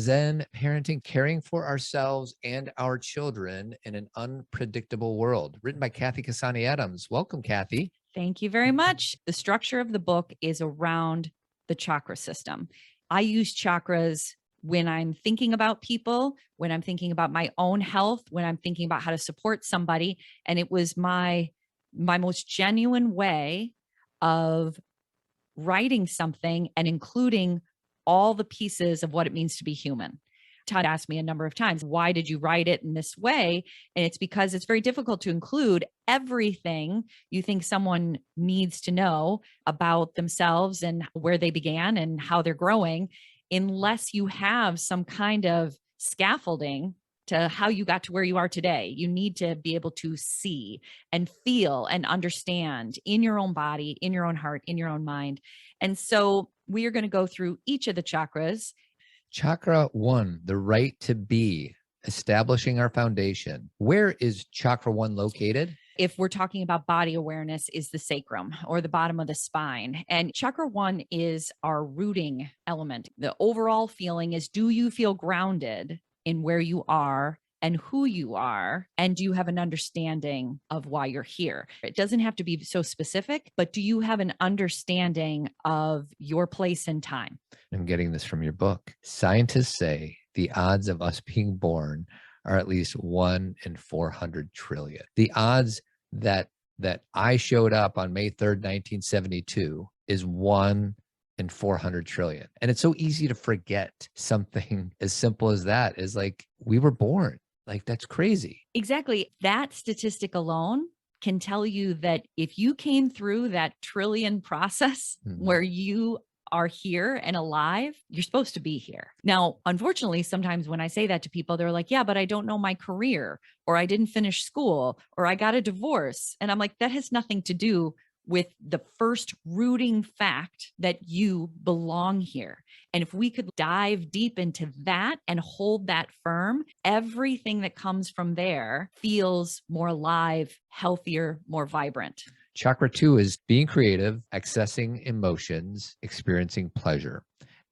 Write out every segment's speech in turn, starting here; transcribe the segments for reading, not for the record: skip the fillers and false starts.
Zen Parenting, Caring for Ourselves and Our Children in an Unpredictable World, written by Cathy Cassani Adams. Welcome, Cathy. Thank you very much. The structure of the book is around the chakra system. I use chakras when I'm thinking about people, when I'm thinking about my own health, when I'm thinking about how to support somebody. And it was my most genuine way of writing something and including all the pieces of what it means to be human. Todd asked me a number of times, why did you write it in this way? And it's because it's very difficult to include everything you think someone needs to know about themselves and where they began and how they're growing, unless you have some kind of scaffolding to how you got to where you are today. You need to be able to see and feel and understand in your own body, in your own heart, in your own mind. And so we are going to go through each of the chakras. Chakra 1, the right to be, establishing our foundation. Where is Chakra 1 located? If we're talking about body awareness, is the sacrum or the bottom of the spine. And chakra 1 is our rooting element. The overall feeling is, do you feel grounded in where you are and who you are? And do you have an understanding of why you're here? It doesn't have to be so specific, but do you have an understanding of your place in time? I'm getting this from your book. Scientists say the odds of us being born are at least 1 in 400 trillion. The odds that I showed up on May 3rd, 1972 is 1 in 400 trillion. And it's so easy to forget something as simple as that, is like, we were born. Like, that's crazy. Exactly. That statistic alone can tell you that if you came through that trillion process where you are here and alive, you're supposed to be here. Now, unfortunately, sometimes when I say that to people, they're like, yeah, but I don't know my career, or I didn't finish school, or I got a divorce. And I'm like, that has nothing to do with the first rooting fact that you belong here. And if we could dive deep into that and hold that firm, everything that comes from there feels more alive, healthier, more vibrant. Chakra 2 is being creative, accessing emotions, experiencing pleasure.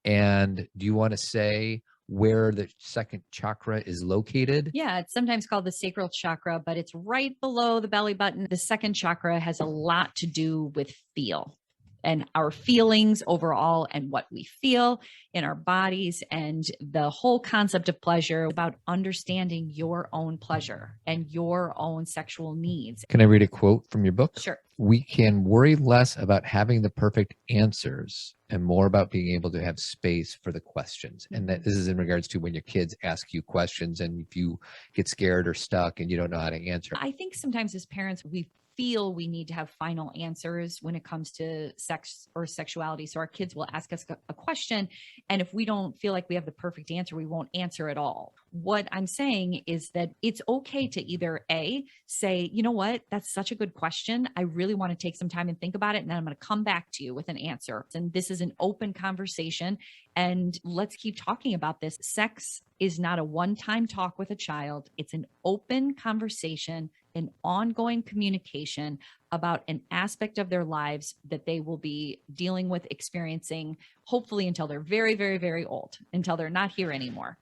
And do you want to say where the second chakra is located? Yeah, it's sometimes called the sacral chakra, but it's right below the belly button. The second chakra has a lot to do with feel and our feelings overall and what we feel in our bodies, and the whole concept of pleasure, about understanding your own pleasure and your own sexual needs. Can I read a quote from your book? Sure. We can worry less about having the perfect answers and more about being able to have space for the questions. And that this is in regards to when your kids ask you questions and if you get scared or stuck and you don't know how to answer. I think sometimes as parents, we feel we need to have final answers when it comes to sex or sexuality. So our kids will ask us a question, and if we don't feel like we have the perfect answer, we won't answer at all. What I'm saying is that it's okay to either A, say, you know what, that's such a good question. I really want to take some time and think about it, and then I'm going to come back to you with an answer. And this is an open conversation, and let's keep talking about this. Sex is not a one-time talk with a child. It's an open conversation, an ongoing communication about an aspect of their lives that they will be dealing with, experiencing, hopefully until they're very, very, very old, until they're not here anymore.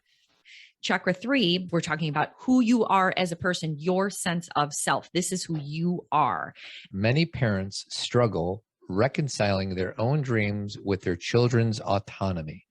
Chakra 3, we're talking about who you are as a person, your sense of self. This is who you are. Many parents struggle reconciling their own dreams with their children's autonomy.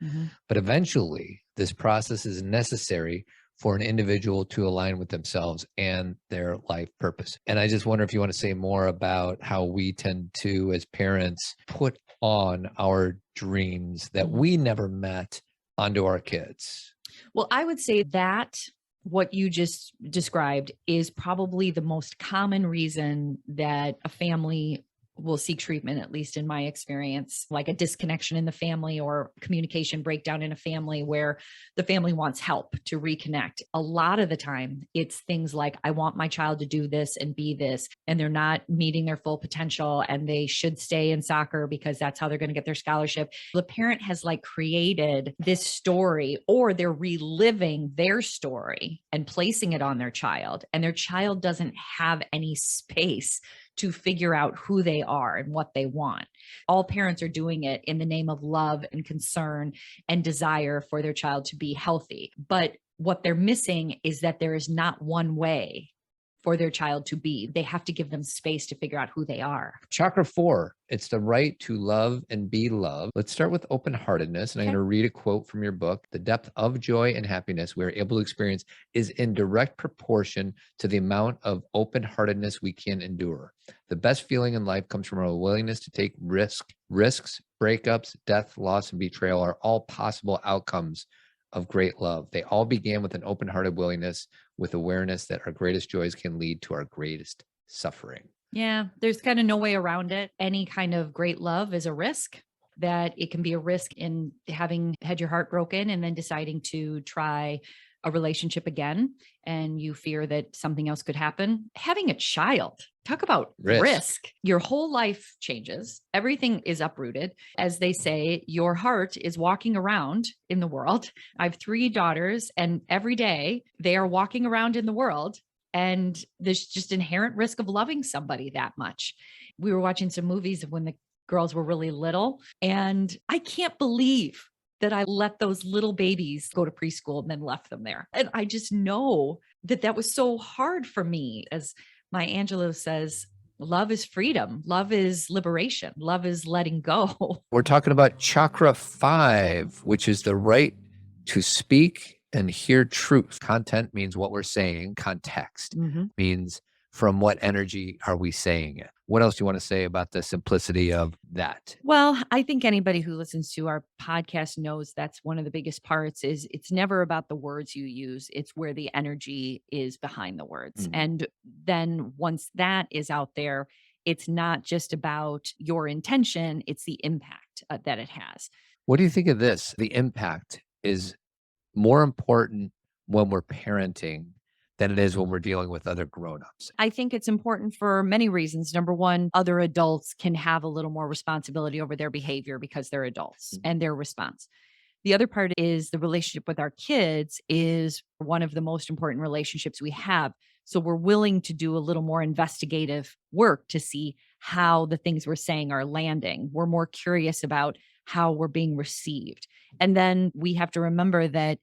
But eventually, this process is necessary for an individual to align with themselves and their life purpose. And I just wonder if you want to say more about how we tend to, as parents, put on our dreams that we never met onto our kids. Well, I would say that what you just described is probably the most common reason that a family will seek treatment, at least in my experience, like a disconnection in the family or communication breakdown in a family where the family wants help to reconnect. A lot of the time, it's things like, I want my child to do this and be this, and they're not meeting their full potential, and they should stay in soccer because that's how they're going to get their scholarship. The parent has like created this story, or they're reliving their story and placing it on their child, and their child doesn't have any space to figure out who they are and what they want. All parents are doing it in the name of love and concern and desire for their child to be healthy. But what they're missing is that there is not one way for their child to be. They have to give them space to figure out who they are. Chakra 4, it's the right to love and be loved. Let's start with open-heartedness. And I'm going to read a quote from your book. The depth of joy and happiness we are able to experience is in direct proportion to the amount of open-heartedness we can endure. The best feeling in life comes from our willingness to take risks. Risks, breakups, death, loss, and betrayal are all possible outcomes of great love. They all began with an open-hearted willingness, with awareness that our greatest joys can lead to our greatest suffering. Yeah, there's kind of no way around it. Any kind of great love is a risk. That it can be a risk in having had your heart broken and then deciding to try a relationship again, and you fear that something else could happen. Having a child, talk about risk. Your whole life changes. Everything is uprooted. As they say, your heart is walking around in the world. I have 3 daughters, and every day they are walking around in the world. And there's just inherent risk of loving somebody that much. We were watching some movies of when the girls were really little, and I can't believe that I let those little babies go to preschool and then left them there. And I just know that that was so hard for me. As Maya Angelou says, love is freedom. Love is liberation. Love is letting go. We're talking about Chakra 5, which is the right to speak and hear truth. Content means what we're saying. Context means from what energy are we saying it? What else do you want to say about the simplicity of that? Well, I think anybody who listens to our podcast knows that's one of the biggest parts is it's never about the words you use. It's where the energy is behind the words. And then once that is out there, it's not just about your intention, it's the impact that it has. What do you think of this? The impact is more important when we're parenting than it is when we're dealing with other grown-ups. I think it's important for many reasons. Number one, other adults can have a little more responsibility over their behavior because they're adults and their response. The other part is the relationship with our kids is one of the most important relationships we have. So we're willing to do a little more investigative work to see how the things we're saying are landing. We're more curious about how we're being received. And then we have to remember that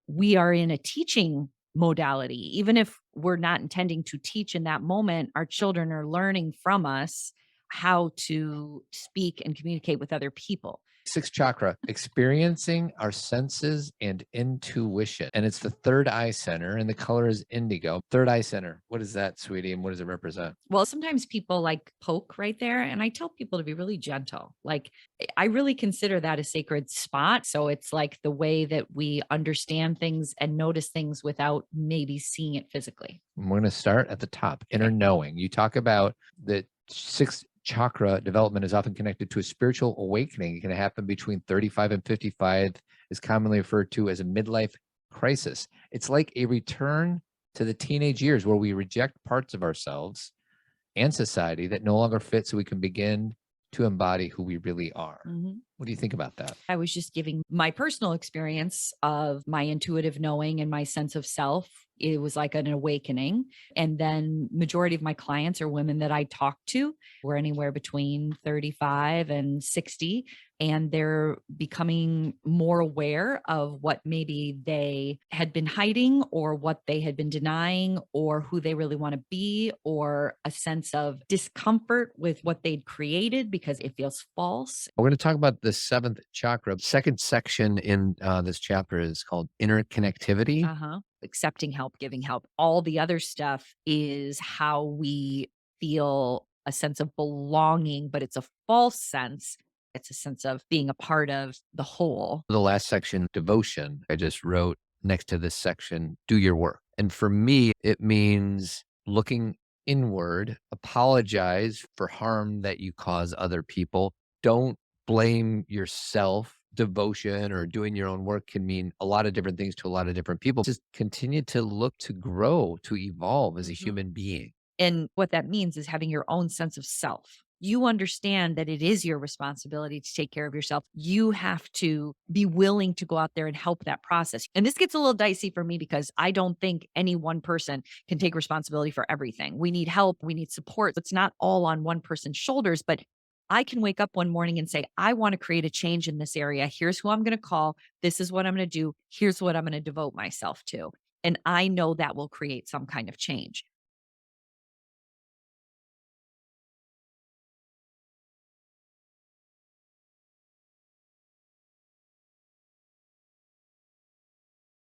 we are in a teaching modality. Even if we're not intending to teach in that moment, our children are learning from us how to speak and communicate with other people. 6th chakra, experiencing our senses and intuition. And it's the third eye center, and the color is indigo. Third eye center. What is that, sweetie? And what does it represent? Well, sometimes people like poke right there. And I tell people to be really gentle. Like, I really consider that a sacred spot. So it's like the way that we understand things and notice things without maybe seeing it physically. We're going to start at the top, inner knowing. You talk about the 6th chakra development is often connected to a spiritual awakening. It can happen between 35 and 55, is commonly referred to as a midlife crisis. It's like a return to the teenage years where we reject parts of ourselves and society that no longer fit so we can begin to embody who we really are. What do you think about that? I was just giving my personal experience of my intuitive knowing and my sense of self. It was like an awakening. And then majority of my clients are women that I talk to. We're anywhere between 35 and 60. And they're becoming more aware of what maybe they had been hiding or what they had been denying or who they really want to be, or a sense of discomfort with what they'd created because it feels false. We're going to talk about the 7th chakra. Second section in this chapter is called Interconnectivity. Accepting help, giving help. All the other stuff is how we feel a sense of belonging, but it's a false sense. It's a sense of being a part of the whole. The last section, devotion, I just wrote next to this section, do your work. And for me, it means looking inward, apologize for harm that you cause other people. Don't blame yourself. Devotion or doing your own work can mean a lot of different things to a lot of different people. Just continue to look to grow, to evolve as a human being. And what that means is having your own sense of self. you understand that it is your responsibility to take care of yourself. You have to be willing to go out there and help that process. And this gets a little dicey for me because I don't think any one person can take responsibility for everything. We need help, we need support. It's not all on one person's shoulders, but I can wake up one morning and say, I want to create a change in this area. Here's who I'm going to call. This is what I'm going to do. Here's what I'm going to devote myself to. And I know that will create some kind of change.